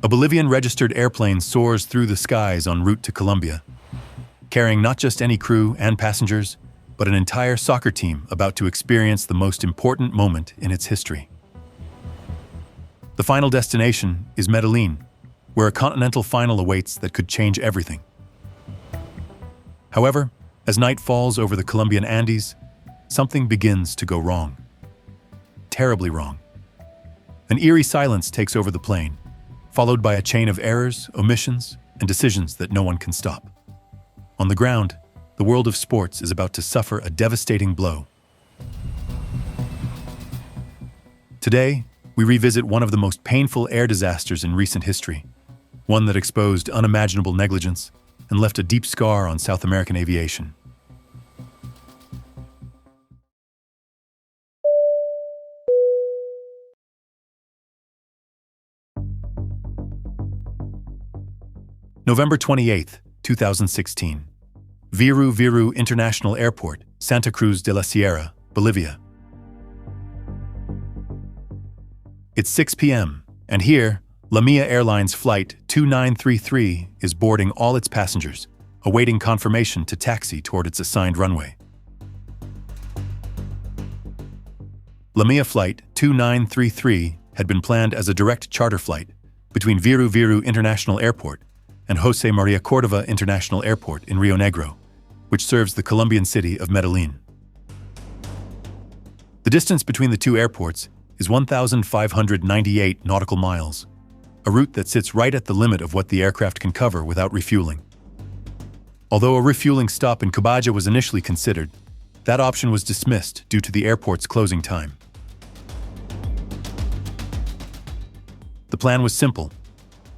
A Bolivian-registered airplane soars through the skies en route to Colombia, carrying not just any crew and passengers, but an entire soccer team about to experience the most important moment in its history. The final destination is Medellín, where a continental final awaits that could change everything. However, as night falls over the Colombian Andes, something begins to go wrong. Terribly wrong. An eerie silence takes over the plane, followed by a chain of errors, omissions, and decisions that no one can stop. On the ground, the world of sports is about to suffer a devastating blow. Today, we revisit one of the most painful air disasters in recent history, one that exposed unimaginable negligence and left a deep scar on South American aviation. November 28, 2016. Viru Viru International Airport, Santa Cruz de la Sierra, Bolivia. It's 6 p.m., and here, LaMia Airlines Flight 2933 is boarding all its passengers, awaiting confirmation to taxi toward its assigned runway. LaMia Flight 2933 had been planned as a direct charter flight between Viru Viru International Airport and José María Córdoba International Airport in Rio Negro, which serves the Colombian city of Medellín. The distance between the two airports is 1,598 nautical miles, a route that sits right at the limit of what the aircraft can cover without refueling. Although a refueling stop in Cubaja was initially considered, that option was dismissed due to the airport's closing time. The plan was simple: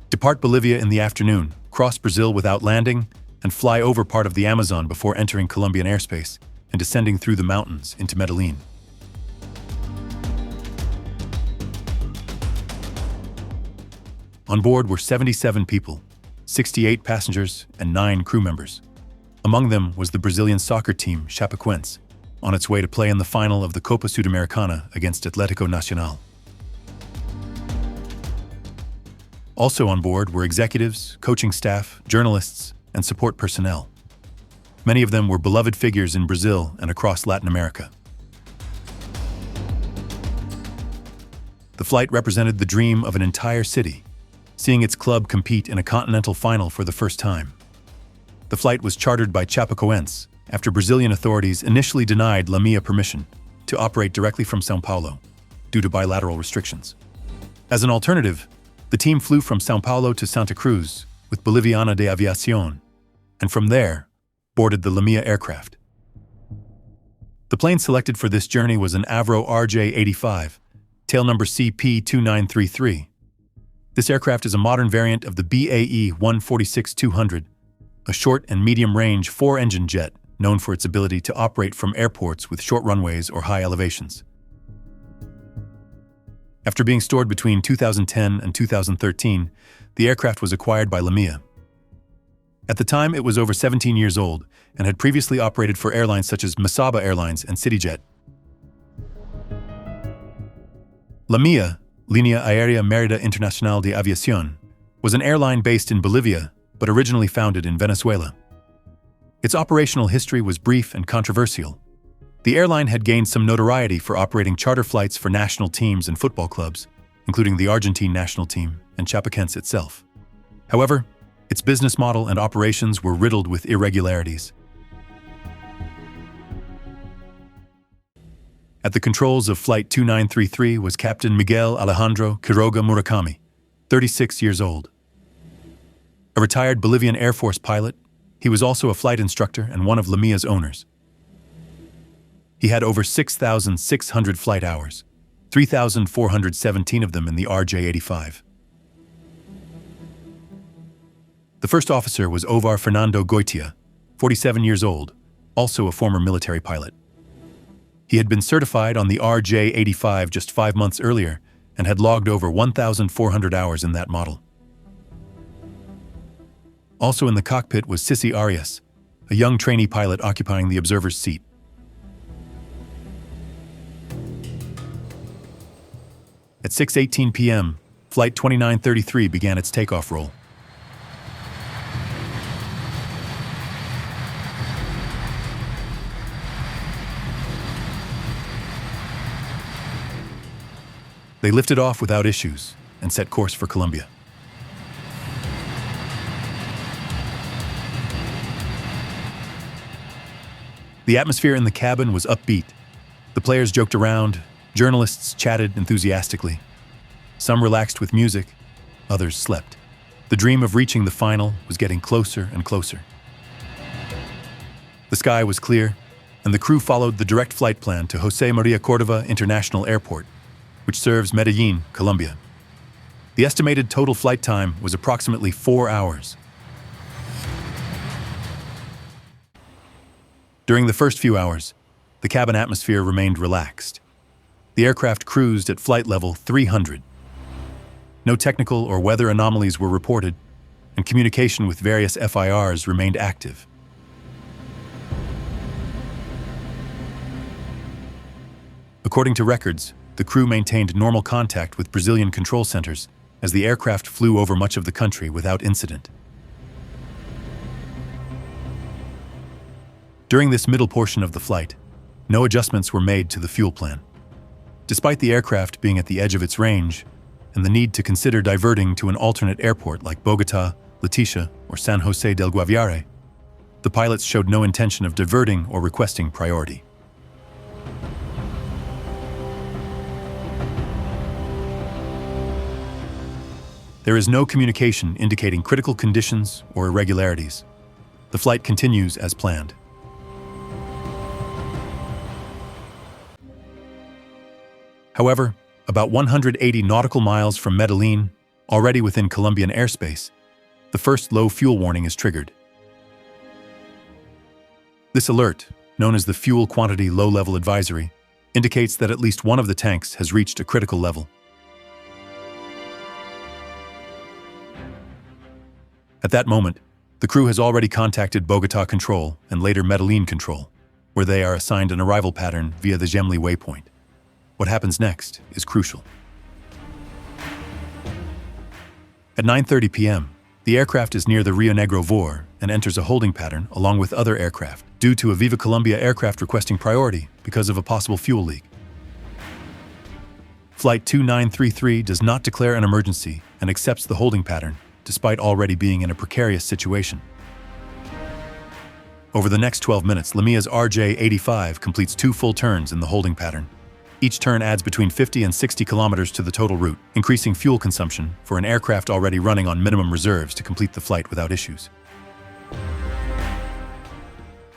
depart Bolivia in the afternoon, cross Brazil without landing, and fly over part of the Amazon before entering Colombian airspace and descending through the mountains into Medellín. On board were 77 people, 68 passengers, and 9 crew members. Among them was the Brazilian soccer team Chapecoense, on its way to play in the final of the Copa Sudamericana against Atlético Nacional. Also on board were executives, coaching staff, journalists, and support personnel. Many of them were beloved figures in Brazil and across Latin America. The flight represented the dream of an entire city, seeing its club compete in a continental final for the first time. The flight was chartered by Chapecoense after Brazilian authorities initially denied LaMia permission to operate directly from São Paulo due to bilateral restrictions. As an alternative, the team flew from São Paulo to Santa Cruz with Boliviana de Aviation, and from there, boarded the LaMia aircraft. The plane selected for this journey was an Avro RJ-85, tail number CP2933. This aircraft is a modern variant of the BAE 146-200, a short and medium-range four-engine jet known for its ability to operate from airports with short runways or high elevations. After being stored between 2010 and 2013, the aircraft was acquired by LaMia. At the time, it was over 17 years old and had previously operated for airlines such as Mesaba Airlines and CityJet. LaMia, Línea Aérea Mérida Internacional de Aviación, was an airline based in Bolivia but originally founded in Venezuela. Its operational history was brief and controversial. The airline had gained some notoriety for operating charter flights for national teams and football clubs, including the Argentine national team and Chapecoense itself. However, its business model and operations were riddled with irregularities. At the controls of Flight 2933 was Captain Miguel Alejandro Quiroga Murakami, 36 years old. A retired Bolivian Air Force pilot, he was also a flight instructor and one of LaMia's owners. He had over 6,600 flight hours, 3,417 of them in the RJ-85. The first officer was Ovar Fernando Goitia, 47 years old, also a former military pilot. He had been certified on the RJ-85 just 5 months earlier and had logged over 1,400 hours in that model. Also in the cockpit was Sissy Arias, a young trainee pilot occupying the observer's seat. At 6:18 p.m., Flight 2933 began its takeoff roll. They lifted off without issues and set course for Colombia. The atmosphere in the cabin was upbeat. The players joked around, journalists chatted enthusiastically. Some relaxed with music, others slept. The dream of reaching the final was getting closer and closer. The sky was clear, and the crew followed the direct flight plan to José María Córdoba International Airport, which serves Medellín, Colombia. The estimated total flight time was approximately 4 hours. During the first few hours, the cabin atmosphere remained relaxed. The aircraft cruised at flight level 300. No technical or weather anomalies were reported, and communication with various FIRs remained active. According to records, the crew maintained normal contact with Brazilian control centers as the aircraft flew over much of the country without incident. During this middle portion of the flight, no adjustments were made to the fuel plan. Despite the aircraft being at the edge of its range and the need to consider diverting to an alternate airport like Bogotá, Leticia, or San José del Guaviare, the pilots showed no intention of diverting or requesting priority. There is no communication indicating critical conditions or irregularities. The flight continues as planned. However, about 180 nautical miles from Medellín, already within Colombian airspace, the first low fuel warning is triggered. This alert, known as the Fuel Quantity Low-Level Advisory, indicates that at least one of the tanks has reached a critical level. At that moment, the crew has already contacted Bogotá Control and later Medellín Control, where they are assigned an arrival pattern via the Gemli waypoint. What happens next is crucial. At 9:30 p.m., the aircraft is near the Rio Negro VOR and enters a holding pattern along with other aircraft due to a Viva Colombia aircraft requesting priority because of a possible fuel leak. Flight 2933 does not declare an emergency and accepts the holding pattern despite already being in a precarious situation. Over the next 12 minutes, LaMia's RJ-85 completes 2 full turns in the holding pattern. Each turn adds between 50 and 60 kilometers to the total route, increasing fuel consumption for an aircraft already running on minimum reserves to complete the flight without issues.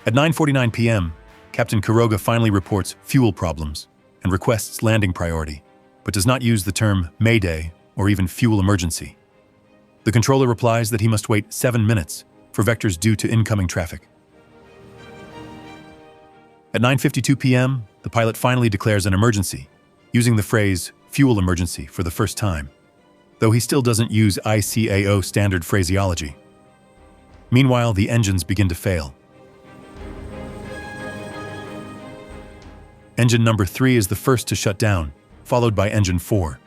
At 9:49 p.m., Captain Quiroga finally reports fuel problems and requests landing priority, but does not use the term Mayday or even fuel emergency. The controller replies that he must wait 7 minutes for vectors due to incoming traffic. At 9:52 p.m., the pilot finally declares an emergency, using the phrase fuel emergency for the first time, though he still doesn't use ICAO standard phraseology. Meanwhile, the engines begin to fail. Engine number 3 is the first to shut down, followed by engine 4.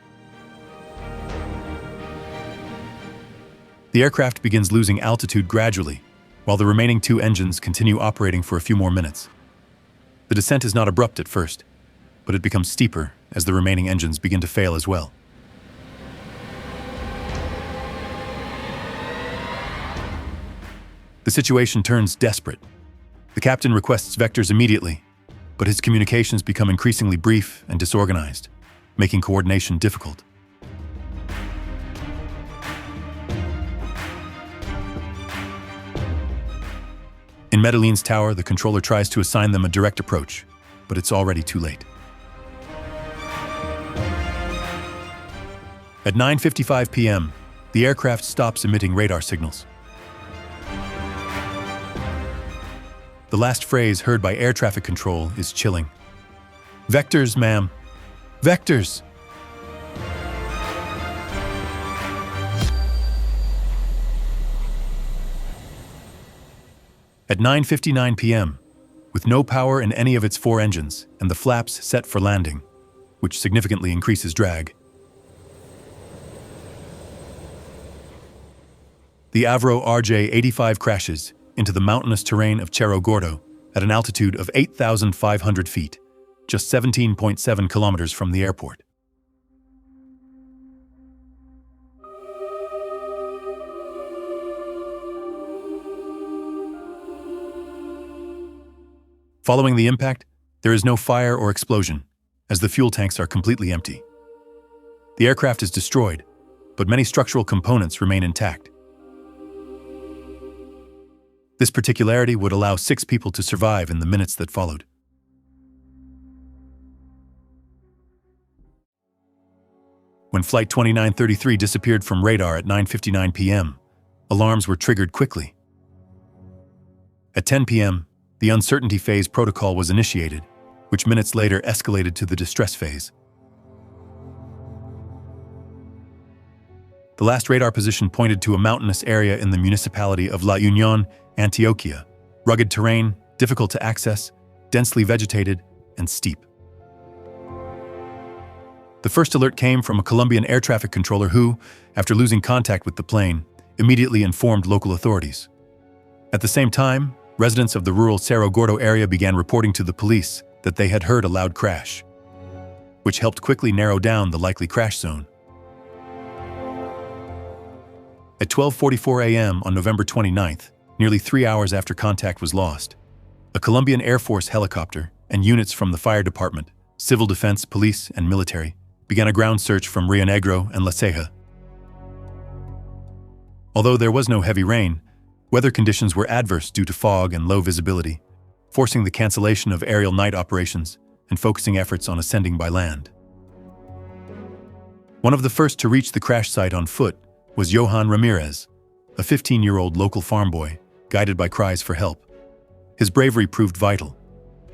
The aircraft begins losing altitude gradually, while the remaining 2 engines continue operating for a few more minutes. The descent is not abrupt at first, but it becomes steeper as the remaining engines begin to fail as well. The situation turns desperate. The captain requests vectors immediately, but his communications become increasingly brief and disorganized, making coordination difficult. In Medellín's tower, the controller tries to assign them a direct approach, but it's already too late. At 9:55 p.m., the aircraft stops emitting radar signals. The last phrase heard by air traffic control is chilling. "Vectors, ma'am. Vectors!" At 9:59 p.m., with no power in any of its 4 engines and the flaps set for landing, which significantly increases drag, The Avro RJ-85 crashes into the mountainous terrain of Cerro Gordo at an altitude of 8,500 feet, just 17.7 kilometers from the airport. Following the impact, there is no fire or explosion, as the fuel tanks are completely empty. The aircraft is destroyed, but many structural components remain intact. This particularity would allow 6 people to survive in the minutes that followed. When Flight 2933 disappeared from radar at 9:59 p.m., alarms were triggered quickly. At 10 p.m., the uncertainty phase protocol was initiated, which minutes later escalated to the distress phase. The last radar position pointed to a mountainous area in the municipality of La Union, Antioquia. Rugged terrain, difficult to access, densely vegetated, and steep. The first alert came from a Colombian air traffic controller who, after losing contact with the plane, immediately informed local authorities. At the same time, residents of the rural Cerro Gordo area began reporting to the police that they had heard a loud crash, which helped quickly narrow down the likely crash zone. At 12:44 a.m. on November 29th, nearly 3 hours after contact was lost, a Colombian Air Force helicopter and units from the fire department, civil defense, police, and military began a ground search from Rio Negro and La Ceja. Although there was no heavy rain, weather conditions were adverse due to fog and low visibility, forcing the cancellation of aerial night operations and focusing efforts on ascending by land. One of the first to reach the crash site on foot was Johan Ramirez, a 15-year-old local farm boy, guided by cries for help. His bravery proved vital.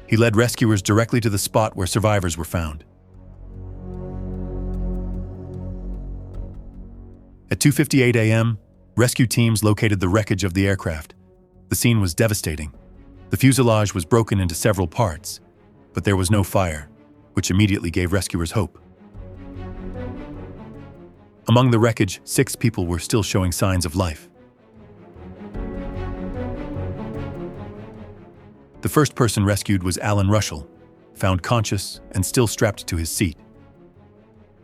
He led rescuers directly to the spot where survivors were found. At 2:58 a.m., rescue teams located the wreckage of the aircraft. The scene was devastating. The fuselage was broken into several parts, but there was no fire, which immediately gave rescuers hope. Among the wreckage, 6 people were still showing signs of life. The first person rescued was Alan Rushell, found conscious and still strapped to his seat.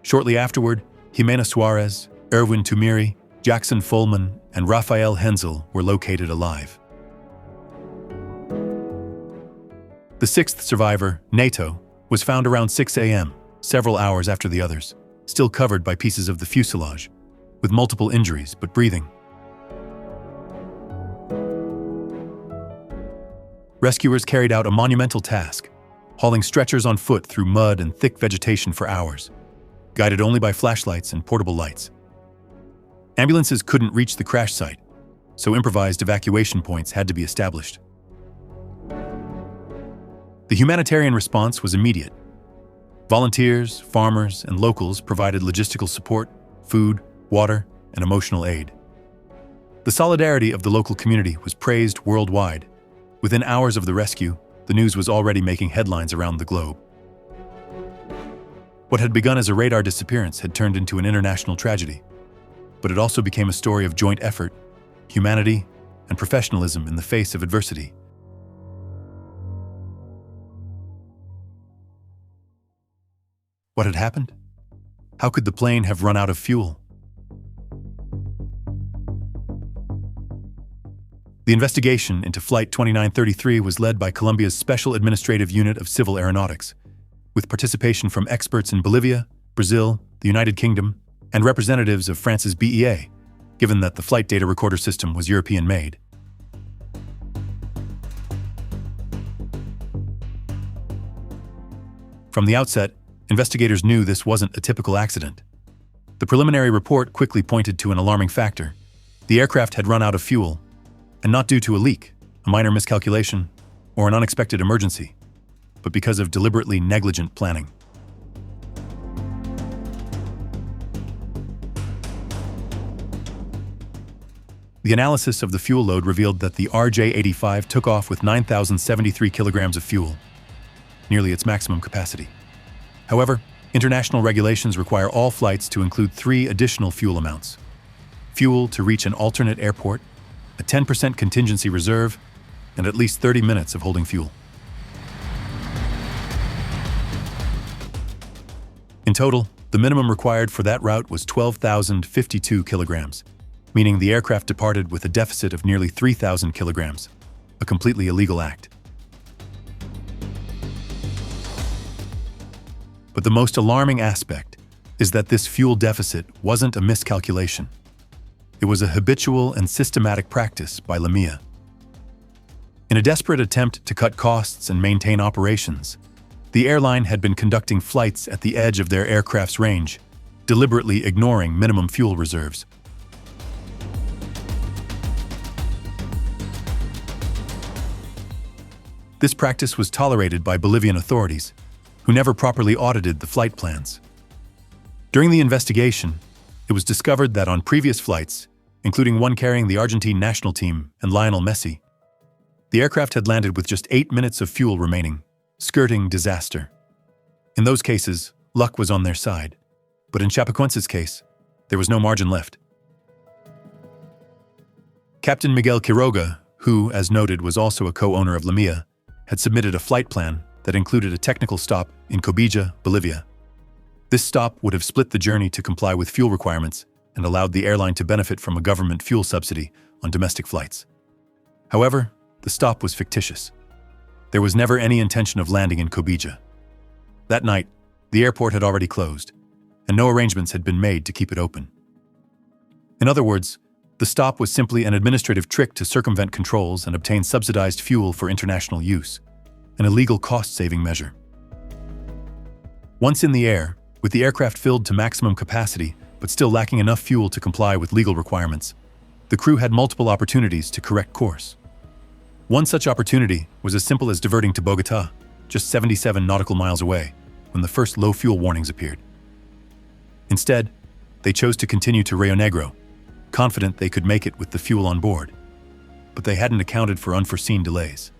Shortly afterward, Jimena Suarez, Erwin Tumiri, Jackson Folman, and Rafael Hensel were located alive. The 6th survivor, Nato, was found around 6 a.m., several hours after the others, still covered by pieces of the fuselage, with multiple injuries but breathing. Rescuers carried out a monumental task, hauling stretchers on foot through mud and thick vegetation for hours, guided only by flashlights and portable lights. Ambulances couldn't reach the crash site, so improvised evacuation points had to be established. The humanitarian response was immediate. Volunteers, farmers, and locals provided logistical support, food, water, and emotional aid. The solidarity of the local community was praised worldwide. Within hours of the rescue, the news was already making headlines around the globe. What had begun as a radar disappearance had turned into an international tragedy, but it also became a story of joint effort, humanity, and professionalism in the face of adversity. What had happened? How could the plane have run out of fuel? The investigation into Flight 2933 was led by Colombia's Special Administrative Unit of Civil Aeronautics, with participation from experts in Bolivia, Brazil, the United Kingdom, and representatives of France's BEA, given that the flight data recorder system was European-made. From the outset, investigators knew this wasn't a typical accident. The preliminary report quickly pointed to an alarming factor. The aircraft had run out of fuel, and not due to a leak, a minor miscalculation, or an unexpected emergency, but because of deliberately negligent planning. The analysis of the fuel load revealed that the RJ-85 took off with 9,073 kilograms of fuel, nearly its maximum capacity. However, international regulations require all flights to include 3 additional fuel amounts: fuel to reach an alternate airport, a 10% contingency reserve, and at least 30 minutes of holding fuel. In total, the minimum required for that route was 12,052 kilograms, meaning the aircraft departed with a deficit of nearly 3,000 kilograms, a completely illegal act. But the most alarming aspect is that this fuel deficit wasn't a miscalculation. It was a habitual and systematic practice by LaMia. In a desperate attempt to cut costs and maintain operations, the airline had been conducting flights at the edge of their aircraft's range, deliberately ignoring minimum fuel reserves. This practice was tolerated by Bolivian authorities, who never properly audited the flight plans. During the investigation, it was discovered that on previous flights, including one carrying the Argentine national team and Lionel Messi, the aircraft had landed with just 8 minutes of fuel remaining, skirting disaster. In those cases, luck was on their side, but in Chapecoense's case, there was no margin left. Captain Miguel Quiroga, who, as noted, was also a co-owner of LaMia, had submitted a flight plan that included a technical stop in Cobija, Bolivia. This stop would have split the journey to comply with fuel requirements and allowed the airline to benefit from a government fuel subsidy on domestic flights. However, the stop was fictitious. There was never any intention of landing in Cobija. That night, the airport had already closed, and no arrangements had been made to keep it open. In other words, the stop was simply an administrative trick to circumvent controls and obtain subsidized fuel for international use, an illegal cost-saving measure. Once in the air, with the aircraft filled to maximum capacity but still lacking enough fuel to comply with legal requirements, the crew had multiple opportunities to correct course. One such opportunity was as simple as diverting to Bogotá, just 77 nautical miles away, when the first low fuel warnings appeared. Instead, they chose to continue to Rio Negro, confident they could make it with the fuel on board, but they hadn't accounted for unforeseen delays.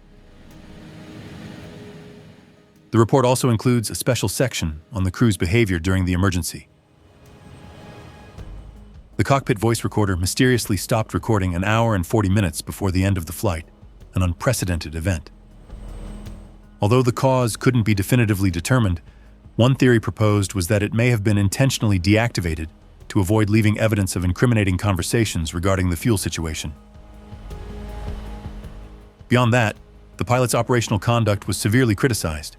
The report also includes a special section on the crew's behavior during the emergency. The cockpit voice recorder mysteriously stopped recording an hour and 40 minutes before the end of the flight, an unprecedented event. Although the cause couldn't be definitively determined, one theory proposed was that it may have been intentionally deactivated to avoid leaving evidence of incriminating conversations regarding the fuel situation. Beyond that, the pilot's operational conduct was severely criticized.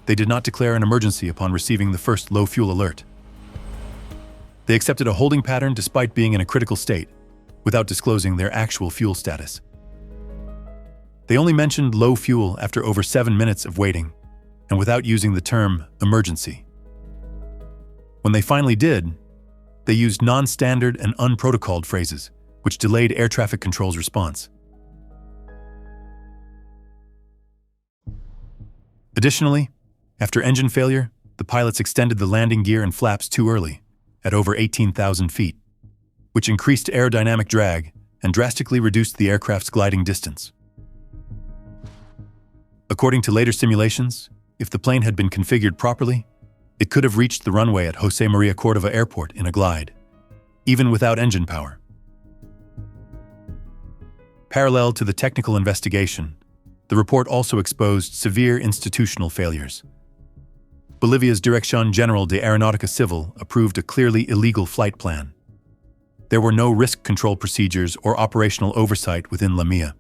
They did not declare an emergency upon receiving the first low fuel alert. They accepted a holding pattern despite being in a critical state, without disclosing their actual fuel status. They only mentioned low fuel after over 7 minutes of waiting, and without using the term emergency. When they finally did, they used non-standard and unprotocoled phrases, which delayed air traffic control's response. Additionally, after engine failure, the pilots extended the landing gear and flaps too early, at over 18,000 feet, which increased aerodynamic drag and drastically reduced the aircraft's gliding distance. According to later simulations, if the plane had been configured properly, it could have reached the runway at José María Córdoba Airport in a glide, even without engine power. Parallel to the technical investigation, the report also exposed severe institutional failures. Bolivia's Dirección General de Aeronáutica Civil approved a clearly illegal flight plan. There were no risk control procedures or operational oversight within LaMia.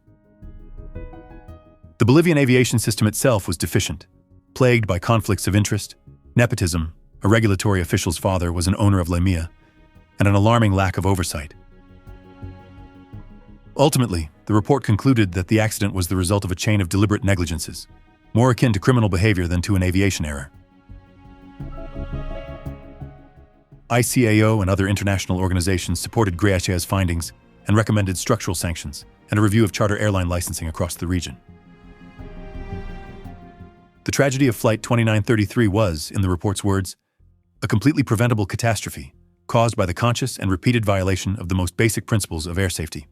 The Bolivian aviation system itself was deficient, plagued by conflicts of interest, nepotism, a regulatory official's father was an owner of LaMia, and an alarming lack of oversight. Ultimately, the report concluded that the accident was the result of a chain of deliberate negligences, more akin to criminal behavior than to an aviation error. ICAO and other international organizations supported Gracia's findings and recommended structural sanctions and a review of charter airline licensing across the region. The tragedy of Flight 2933 was, in the report's words, a completely preventable catastrophe caused by the conscious and repeated violation of the most basic principles of air safety.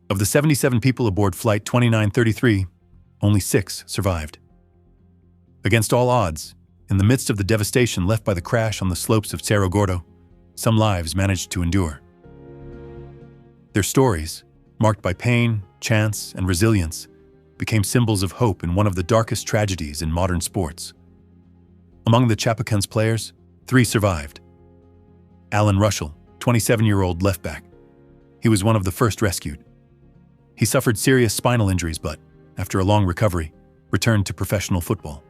Of the 77 people aboard Flight 2933, only 6 survived. Against all odds, in the midst of the devastation left by the crash on the slopes of Cerro Gordo, some lives managed to endure. Their stories, marked by pain, chance, and resilience, became symbols of hope in one of the darkest tragedies in modern sports. Among the Chapecoense players, 3 survived. Alan Russell, 27-year-old left back. He was one of the first rescued. He suffered serious spinal injuries but, after a long recovery, returned to professional football.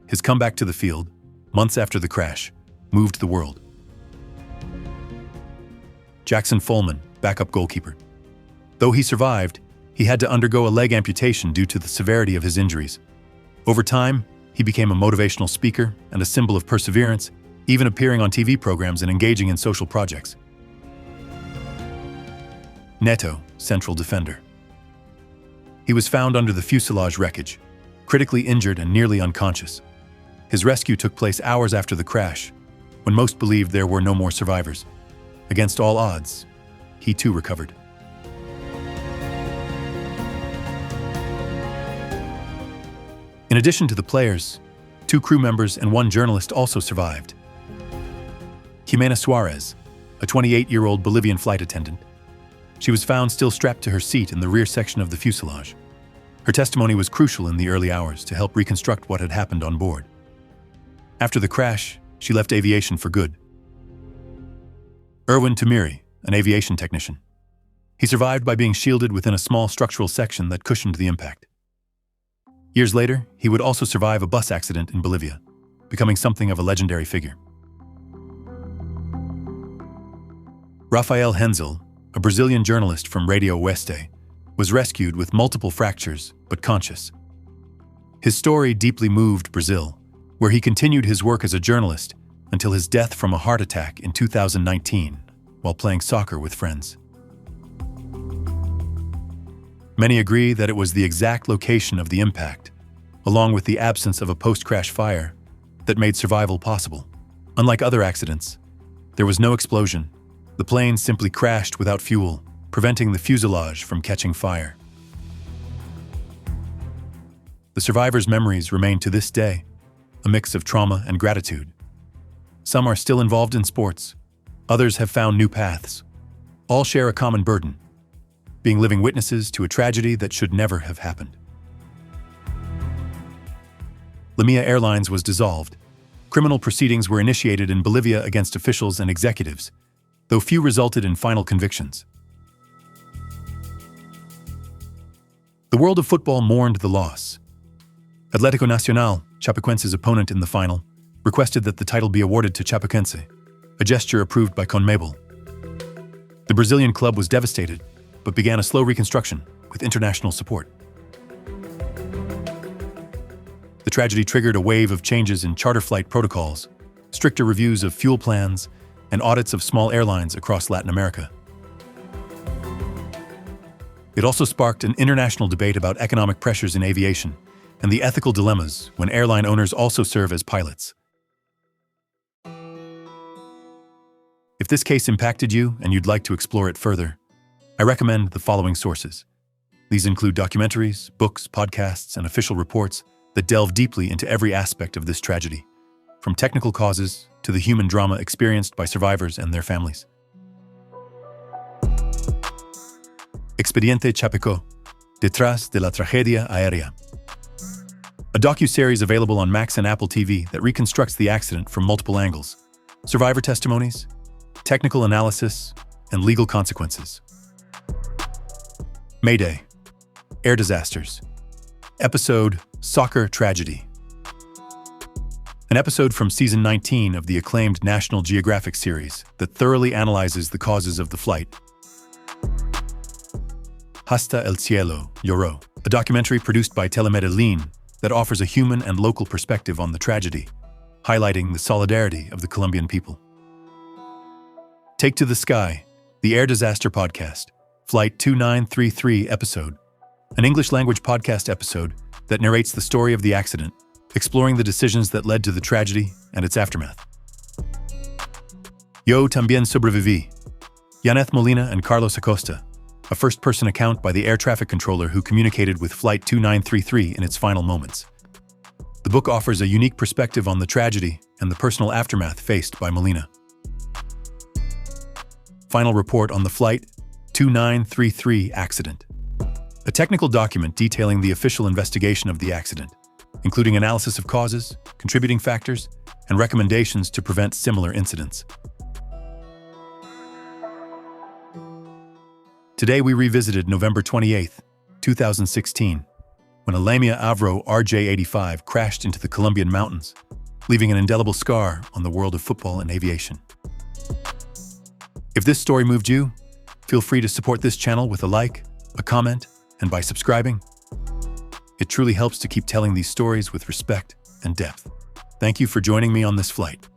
His comeback to the field, months after the crash, moved the world. Jackson Folman, backup goalkeeper. Though he survived, he had to undergo a leg amputation due to the severity of his injuries. Over time, he became a motivational speaker and a symbol of perseverance, even appearing on TV programs and engaging in social projects. Neto, central defender. He was found under the fuselage wreckage, critically injured and nearly unconscious. His rescue took place hours after the crash, when most believed there were no more survivors. Against all odds, he too recovered. In addition to the players, 2 crew members and 1 journalist also survived. Jimena Suarez, a 28-year-old Bolivian flight attendant. She was found still strapped to her seat in the rear section of the fuselage. Her testimony was crucial in the early hours to help reconstruct what had happened on board. After the crash, she left aviation for good. Erwin Tamiri, an aviation technician. He survived by being shielded within a small structural section that cushioned the impact. Years later, he would also survive a bus accident in Bolivia, becoming something of a legendary figure. Rafael Henzel, a Brazilian journalist from Radio Oeste, was rescued with multiple fractures but conscious. His story deeply moved Brazil, where he continued his work as a journalist until his death from a heart attack in 2019 while playing soccer with friends. Many agree that it was the exact location of the impact, along with the absence of a post-crash fire, that made survival possible. Unlike other accidents, there was no explosion. The plane simply crashed without fuel, preventing the fuselage from catching fire. The survivors' memories remain to this day, a mix of trauma and gratitude. Some are still involved in sports. Others have found new paths. All share a common burden: being living witnesses to a tragedy that should never have happened. LaMia Airlines was dissolved. Criminal proceedings were initiated in Bolivia against officials and executives, though few resulted in final convictions. The world of football mourned the loss. Atlético Nacional, Chapecoense's opponent in the final, requested that the title be awarded to Chapecoense, a gesture approved by CONMEBOL. The Brazilian club was devastated, but began a slow reconstruction with international support. The tragedy triggered a wave of changes in charter flight protocols, stricter reviews of fuel plans, and audits of small airlines across Latin America. It also sparked an international debate about economic pressures in aviation and the ethical dilemmas when airline owners also serve as pilots. If this case impacted you and you'd like to explore it further, I recommend the following sources. These include documentaries, books, podcasts, and official reports that delve deeply into every aspect of this tragedy, from technical causes to the human drama experienced by survivors and their families. Expediente Chapeco, Detrás de la Tragedia Aérea. A docuseries available on Max and Apple TV that reconstructs the accident from multiple angles, survivor testimonies, technical analysis, and legal consequences. Mayday, Air Disasters. Episode Soccer Tragedy. An episode from season 19 of the acclaimed National Geographic series that thoroughly analyzes the causes of the flight. Hasta el Cielo, Lloró, a documentary produced by Medellín that offers a human and local perspective on the tragedy, highlighting the solidarity of the Colombian people. Take to the Sky, the Air Disaster Podcast, Flight 2933 episode, an English-language podcast episode that narrates the story of the accident, exploring the decisions that led to the tragedy and its aftermath. Yo también sobreviví. Yaneth Molina and Carlos Acosta, a first-person account by the air traffic controller who communicated with Flight 2933 in its final moments. The book offers a unique perspective on the tragedy and the personal aftermath faced by Molina. final report on the Flight 2933 accident, a technical document detailing the official investigation of the accident, including analysis of causes, contributing factors, and recommendations to prevent similar incidents. Today we revisited November 28, 2016, when a LaMia Avro RJ-85 crashed into the Colombian mountains, leaving an indelible scar on the world of football and aviation. If this story moved you, feel free to support this channel with a like, a comment, and by subscribing. It truly helps to keep telling these stories with respect and depth. Thank you for joining me on this flight.